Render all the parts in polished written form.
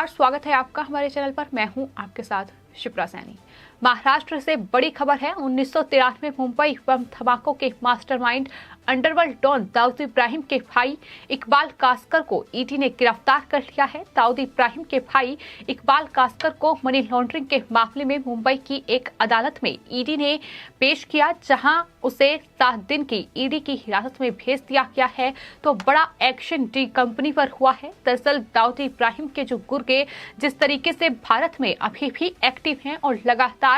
नमस्कार, स्वागत है आपका हमारे चैनल पर। मैं हूं आपके साथ शिप्रा सैनी। महाराष्ट्र से बड़ी खबर है। 1993 में मुंबई बम धमाकों के mastermind underworld don Dawood Ibrahim के भाई इकबाल कासकर को ईडी ने गिरफ्तार कर लिया है। दाऊद इब्राहिम के भाई इकबाल कासकर को मनी लॉन्ड्रिंग के मामले में मुंबई की एक अदालत में ईडी ने पेश किया, जहां उसे 7 दिन की ईडी की हिरासत में भेज दिया गया है। तो बड़ा एक्शन डी कंपनी पर हुआ है। दरअसल दाऊद इब्राहिम के जो गुर्गे जिस तरीके से भारत में अभी भी एक्टिव हैं और लगातार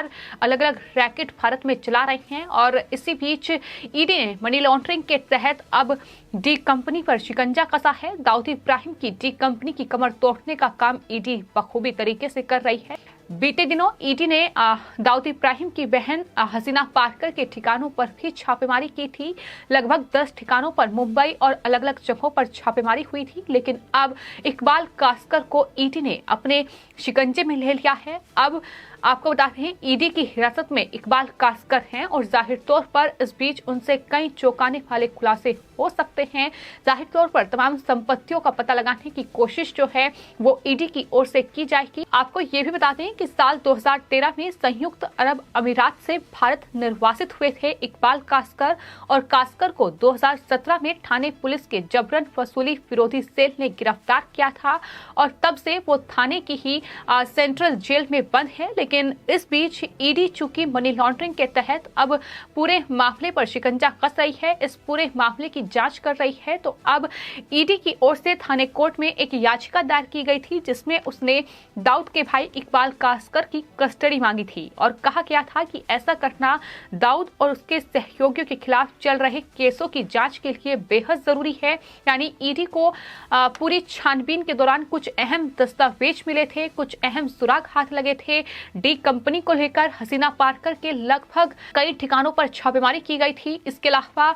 अलग अलग रैकेट भारत में चला रहे हैं, और इसी बीच ईडी ने मनी लॉन्ड्रिंग के तहत अब डी कंपनी पर शिकंजा कसा है। दाऊद इब्राहिम की डी कंपनी की कमर तोड़ने का काम ईडी बखूबी तरीके से कर रही है। बीते दिनों ईडी ने दाऊद इब्राहिम की बहन हसीना पारकर के ठिकानों पर भी छापेमारी की थी। लगभग 10 ठिकानों पर मुंबई और अलग अलग जगहों पर छापेमारी हुई थी, लेकिन अब इकबाल कासकर को ईडी ने अपने शिकंजे में ले लिया है। अब आपको बताते हैं, ईडी की हिरासत में इकबाल कासकर हैं और जाहिर तौर पर इस बीच उनसे कई चौंकाने वाले खुलासे हो सकते हैं। जाहिर तौर पर तमाम संपत्तियों का पता लगाने की कोशिश जो है वो ईडी की ओर से की जाएगी। आपको ये भी बता दें कि साल 2013 में संयुक्त अरब अमीरात से भारत निर्वासित हुए थे इकबाल कासकर, और कासकर को 2017 में ठाणे पुलिस के जबरन वसूली विरोधी सेल ने गिरफ्तार किया था, और तब से वो ठाणे की ही सेंट्रल जेल में बंद है। लेकिन इस बीच ईडी चूंकि मनी लॉन्ड्रिंग के तहत अब पूरे मामले पर शिकंजा कस रही है, इस पूरे मामले की जांच कर रही है, तो अब ईडी की ओर से थाने कोर्ट में एक याचिका दायर की गई थी, जिसमें उसने दाऊद के भाई इकबाल कासकर की कस्टडी मांगी थी, और कहा गया था कि ऐसा करना दाऊद और उसके सहयोगियों के खिलाफ चल रहे केसों की जांच के लिए बेहद जरूरी है। यानी ईडी को पूरी छानबीन के दौरान कुछ अहम दस्तावेज मिले थे, कुछ अहम सुराग हाथ लगे थे। डी कंपनी को लेकर हसीना पारकर के लगभग कई ठिकानों पर छापेमारी की गई थी। इसके अलावा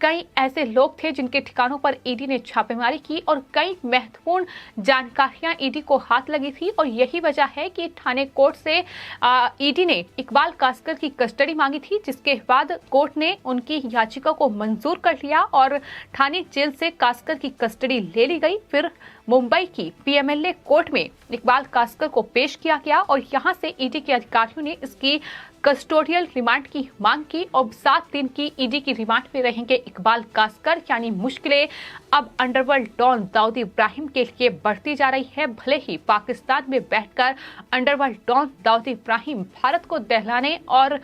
कई ऐसे लोग थे जिनके ठिकानों पर ईडी ने छापेमारी की, और कई महत्वपूर्ण जानकारियां ईडी को हाथ लगी थी, और यही वजह है कि ठाणे कोर्ट से ईडी ने इकबाल कासकर की कस्टडी मांगी थी, जिसके बाद कोर्ट ने उनकी याचिका को मंजूर कर लिया और ठाणे जेल से कासकर की कस्टडी ले ली गई। फिर मुंबई की पीएमएलए कोर्ट में इकबाल कासकर को पेश किया गया, और यहां से ईडी के अधिकारियों ने इसकी कस्टोडियल रिमांड की मांग की, और 7 दिन की ईडी की रिमांड में रहेंगे इकबाल कासकर। यानी मुश्किलें अब अंडरवर्ल्ड डॉन दाऊद इब्राहिम के लिए बढ़ती जा रही है। भले ही पाकिस्तान में बैठकर अंडरवर्ल्ड डॉन दाऊद इब्राहिम भारत को दहलाने और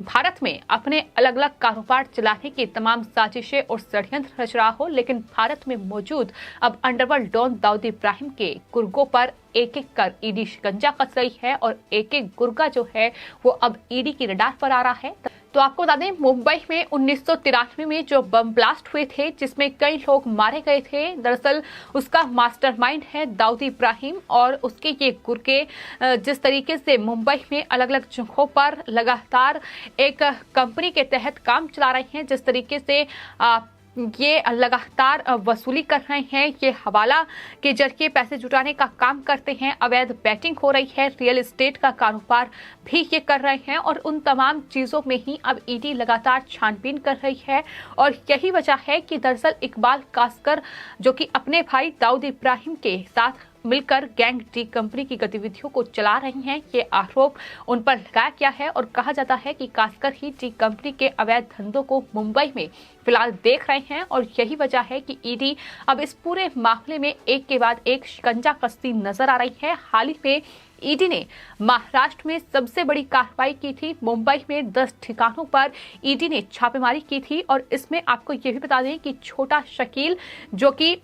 भारत में अपने अलग अलग कारोबार चलाने की तमाम साजिशें और षड्यंत्र रच रहा हो, लेकिन भारत में मौजूद अब अंडरवर्ल्ड डॉन दाऊद इब्राहिम के गुर्गों पर एक एक कर ईडी शिकंजा कस रही है, और एक एक गुर्गा जो है वो अब ईडी की रडार पर आ रहा है। तो आपको बता दें, मुंबई में 1993 में जो बम ब्लास्ट हुए थे, जिसमें कई लोग मारे गए थे, दरअसल उसका मास्टरमाइंड है दाऊद इब्राहिम, और उसके ये गुर्गे जिस तरीके से मुंबई में अलग अलग जगहों पर लगातार एक कंपनी के तहत काम चला रहे हैं, जिस तरीके से ये लगातार वसूली कर रहे हैं, ये हवाला के जरिए पैसे जुटाने का काम करते हैं, अवैध बैटिंग हो रही है, रियल एस्टेट का कारोबार भी ये कर रहे हैं, और उन तमाम चीज़ों में ही अब ईडी लगातार छानबीन कर रही है। और यही वजह है कि दरअसल इकबाल कासकर, जो कि अपने भाई दाऊद इब्राहिम के साथ मिलकर गैंग डी कंपनी की गतिविधियों को चला रही हैं, ये आरोप उन पर लगाया गया है, और कहा जाता है कि कासकर ही डी कंपनी के अवैध धंधों को मुंबई में फिलहाल देख रहे हैं, और यही वजह है कि ईडी अब इस पूरे मामले में एक के बाद एक शिकंजा कसती नजर आ रही है। हाल ही में ईडी ने महाराष्ट्र में सबसे बड़ी कार्रवाई की थी। मुंबई में 10 ठिकानों पर ईडी ने छापेमारी की थी, और इसमें आपको ये भी बता दें कि छोटा शकील, जो कि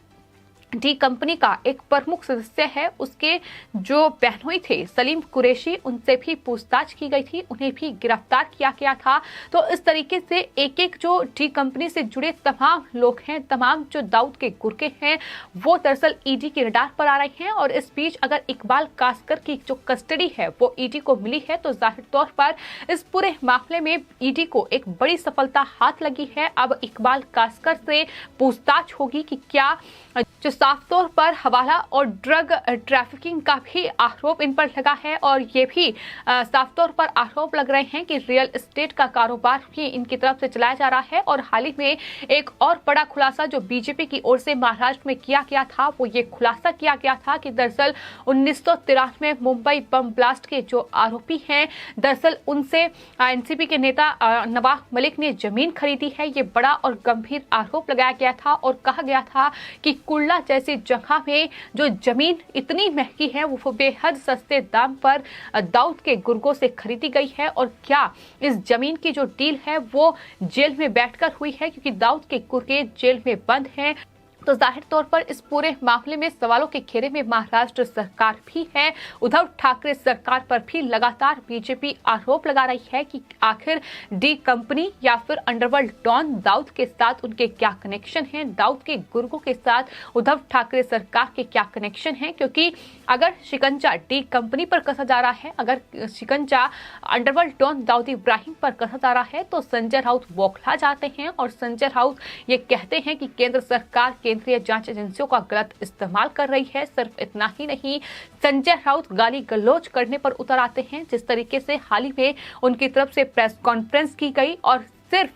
डी कंपनी का एक प्रमुख सदस्य है, उसके जो बहनोई थे सलीम कुरैशी, उनसे भी पूछताछ की गई थी, उन्हें भी गिरफ्तार किया गया था। तो इस तरीके से एक एक जो डी कंपनी से जुड़े तमाम लोग हैं, तमाम जो दाऊद के गुर्गे हैं, वो दरअसल ईडी की रडार पर आ रहे हैं। और इस बीच अगर इकबाल कासकर की जो कस्टडी है वो ईडी को मिली है, तो जाहिर तौर पर इस पूरे मामले में ईडी को एक बड़ी सफलता हाथ लगी है। अब इकबाल कासकर से पूछताछ होगी कि क्या जो साफ तौर पर हवाला और ड्रग ट्रैफिकिंग का भी आरोप इन पर लगा है और ये भी साफ तौर पर आरोप लग रहे हैं कि रियल एस्टेट का कारोबार भी इनकी तरफ से चलाया जा रहा है। और हाल ही में एक और बड़ा खुलासा जो बीजेपी की ओर से महाराष्ट्र में किया गया था, वो ये खुलासा किया गया था कि दरअसल 1993 में मुंबई बम ब्लास्ट के जो आरोपी हैं, दरअसल उनसे एनसीपी के नेता नवाब मलिक ने जमीन खरीदी है। ये बड़ा और गंभीर आरोप लगाया गया था और कहा गया था कि कुर्ला जैसी जगह में जो जमीन इतनी महंगी है वो बेहद सस्ते दाम पर दाऊद के गुर्गों से खरीदी गई है। और क्या इस जमीन की जो डील है वो जेल में बैठकर हुई है, क्योंकि दाऊद के गुर्गे जेल में बंद हैं। तो जाहिर तौर पर इस पूरे मामले में सवालों के घेरे में महाराष्ट्र सरकार भी है। उद्धव ठाकरे सरकार पर भी लगातार बीजेपी आरोप लगा रही है कि आखिर डी कंपनी या फिर अंडरवर्ल्ड डॉन दाऊद के साथ उनके क्या कनेक्शन हैं, दाऊद के गुर्गों के साथ उद्धव ठाकरे सरकार के क्या कनेक्शन हैं। क्योंकि अगर शिकंजा डी कंपनी पर कसा जा रहा है, अगर शिकंजा अंडरवर्ल्ड डॉन दाऊद इब्राहिम पर कसा जा रहा है, तो संजय राउत बौखला जाते हैं और संजय राउत ये कहते हैं कि केंद्र सरकार केंद्रीय जांच एजेंसियों का गलत इस्तेमाल कर रही है। सिर्फ इतना ही नहीं, संजय राउत गाली गलौज करने पर उतर आते हैं। जिस तरीके से हाल ही में उनकी तरफ से प्रेस कॉन्फ्रेंस की गई और सिर्फ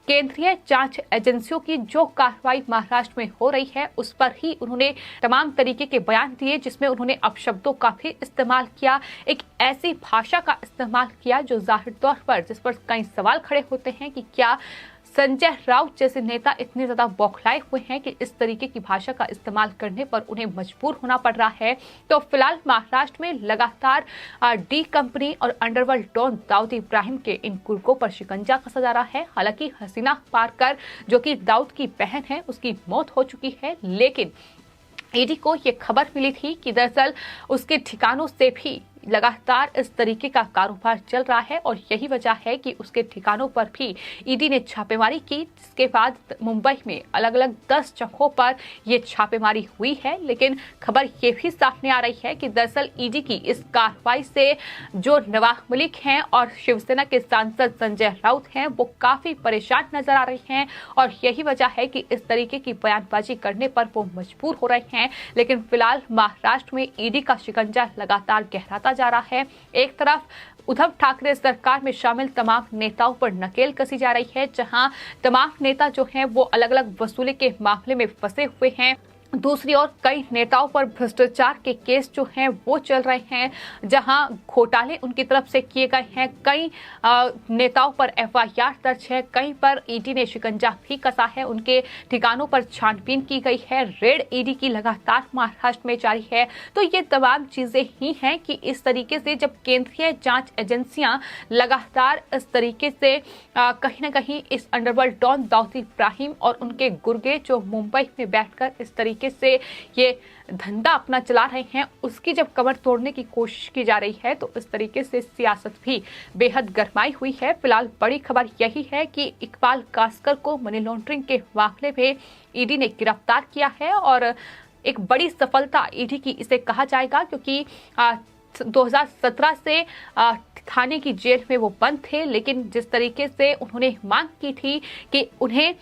केंद्रीय जांच एजेंसियों की जो कार्रवाई महाराष्ट्र में हो रही है उस पर ही उन्होंने तमाम तरीके के बयान दिए, जिसमें उन्होंने अपशब्दों का भी इस्तेमाल किया, एक ऐसी भाषा का इस्तेमाल किया जो जाहिर तौर पर जिस पर कई सवाल खड़े होते हैं कि क्या संजय राउत जैसे नेता इतने ज्यादा बौखलाए हुए हैं कि इस तरीके की भाषा का इस्तेमाल करने पर उन्हें मजबूर होना पड़ रहा है। तो फिलहाल महाराष्ट्र में लगातार डी कंपनी और अंडरवर्ल्ड डॉन दाऊद इब्राहिम के इन गुर्गों पर शिकंजा कसा जा रहा है। हालांकि हसीना पारकर जो कि दाऊद की बहन है, उसकी मौत हो चुकी है, लेकिन ईडी को ये खबर मिली थी कि दरअसल उसके ठिकानों से भी लगातार इस तरीके का कारोबार चल रहा है और यही वजह है कि उसके ठिकानों पर भी ईडी ने छापेमारी की, जिसके बाद मुंबई में अलग अलग 10 जगहों पर ये छापेमारी हुई है। लेकिन खबर ये भी सामने आ रही है कि दरअसल ईडी की इस कार्रवाई से जो नवाब मलिक हैं और शिवसेना के सांसद संजय राउत हैं वो काफी परेशान नजर आ रहे हैं और यही वजह है कि इस तरीके की बयानबाजी करने पर वो मजबूर हो रहे हैं। लेकिन फिलहाल महाराष्ट्र में ईडी का शिकंजा लगातार गहराता जा रहा है। एक तरफ उद्धव ठाकरे सरकार में शामिल तमाम नेताओं पर नकेल कसी जा रही है, जहां तमाम नेता जो हैं वो अलग अलग वसूली के मामले में फंसे हुए हैं। दूसरी ओर कई नेताओं पर भ्रष्टाचार के केस जो हैं वो चल रहे हैं, जहां घोटाले उनकी तरफ से किए गए हैं। कई नेताओं पर एफआईआर दर्ज है, कई पर ईडी ने शिकंजा भी कसा है, उनके ठिकानों पर छानबीन की गई है, रेड ईडी की लगातार महाराष्ट्र में जारी है। तो ये तमाम चीजें ही हैं कि इस तरीके से जब केंद्रीय जांच एजेंसियां लगातार इस तरीके से कहीं ना कहीं इस अंडरवर्ल्ड डॉन दाऊद इब्राहिम और उनके गुर्गे जो मुंबई में बैठकर इस तरीके से ये धंधा अपना चला रहे हैं, उसकी जब कमर तोड़ने की कोशिश की जा रही है तो इस तरीके से सियासत भी बेहद गरमाई हुई है। फिलहाल बड़ी खबर यही है कि इकबाल कास्कर को मनी लॉन्ड्रिंग के मामले में ईडी ने गिरफ्तार किया है और एक बड़ी सफलता ईडी की इसे कहा जाएगा, क्योंकि 2017 से थाने की जेल में वो बंद थे, लेकिन जिस तरीके से उन्होंने मांग की थी कि उन्हें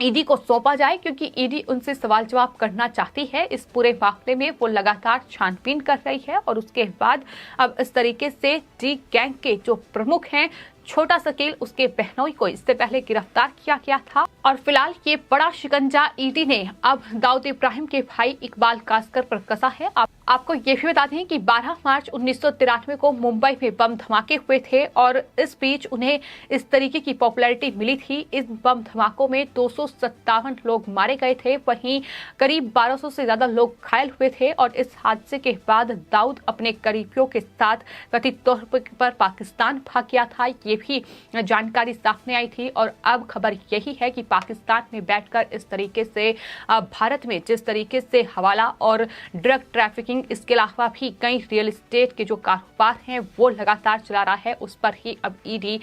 ईडी को सौंपा जाए, क्योंकि ईडी उनसे सवाल जवाब करना चाहती है इस पूरे मामले में, वो लगातार छानबीन कर रही है। और उसके बाद अब इस तरीके से डी गैंग के जो प्रमुख हैं छोटा सकेल, उसके बहनोई को इससे पहले गिरफ्तार किया गया था और फिलहाल ये बड़ा शिकंजा ईडी ने अब दाऊद इब्राहिम के भाई इकबाल कास्कर पर कसा है। आपको ये भी बता दें कि 12 मार्च 1993 को मुंबई में बम धमाके हुए थे और इस बीच उन्हें इस तरीके की पॉपुलैरिटी मिली थी। इस बम धमाकों में 257 लोग मारे गए थे, वहीं करीब 1200 से ज्यादा लोग घायल हुए थे और इस हादसे के बाद दाऊद अपने करीबियों के साथ कथित तौर पर पाकिस्तान भाग गया था। ये भी जानकारी सामने आई थी और अब खबर यही है कि पाकिस्तान में बैठकर इस तरीके से भारत में जिस तरीके से हवाला और ड्रग ट्रैफिकिंग, इसके अलावा भी कई रियल एस्टेट के जो कारोबार हैं वो लगातार चला रहा है, उस पर ही अब ईडी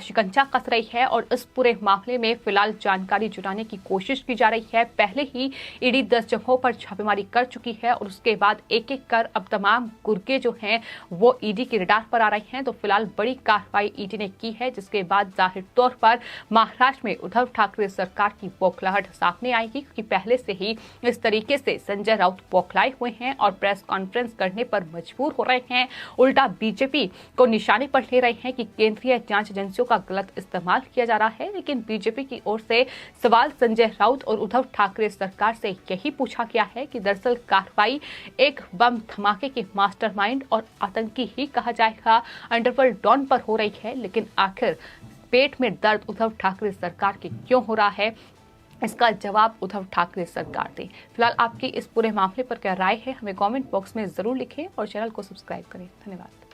शिकंजा कस रही है और इस पूरे मामले में फिलहाल जानकारी जुटाने की कोशिश की जा रही है। पहले ही ईडी 10 जगहों पर छापेमारी कर चुकी है और उसके बाद एक एक कर अब तमाम गुर्गे जो हैं वो ईडी के रडार पर आ रहे हैं। तो फिलहाल बड़ी कार्रवाई ईडी ने की है, जिसके बाद जाहिर तौर पर महाराष्ट्र में उद्धव ठाकरे सरकार की बौखलाहट सामने आएगी, क्योंकि पहले से ही इस तरीके से संजय राउत बौखलाए हुए हैं और प्रेस कॉन्फ्रेंस करने पर मजबूर हो रहे हैं। उल्टा बीजेपी को निशाने पर ले रहे हैं कि केंद्रीय जांच एजेंसियों का गलत इस्तेमाल किया जा रहा है। लेकिन बीजेपी की ओर से सवाल संजय राउत और उद्धव ठाकरे सरकार से यही पूछा गया है कि दरअसल कार्रवाई एक बम धमाके के मास्टरमाइंड और आतंकी ही कहा जाएगा अंडरवर्ल्ड डॉन पर हो रही है। लेकिन आखिर पेट में दर्द उद्धव ठाकरे सरकार के क्यों हो रहा है, इसका जवाब उद्धव ठाकरे सरकार दे। फिलहाल आपकी इस पूरे मामले पर क्या राय है, हमें कमेंट बॉक्स में जरूर लिखें और चैनल को सब्सक्राइब करें। धन्यवाद।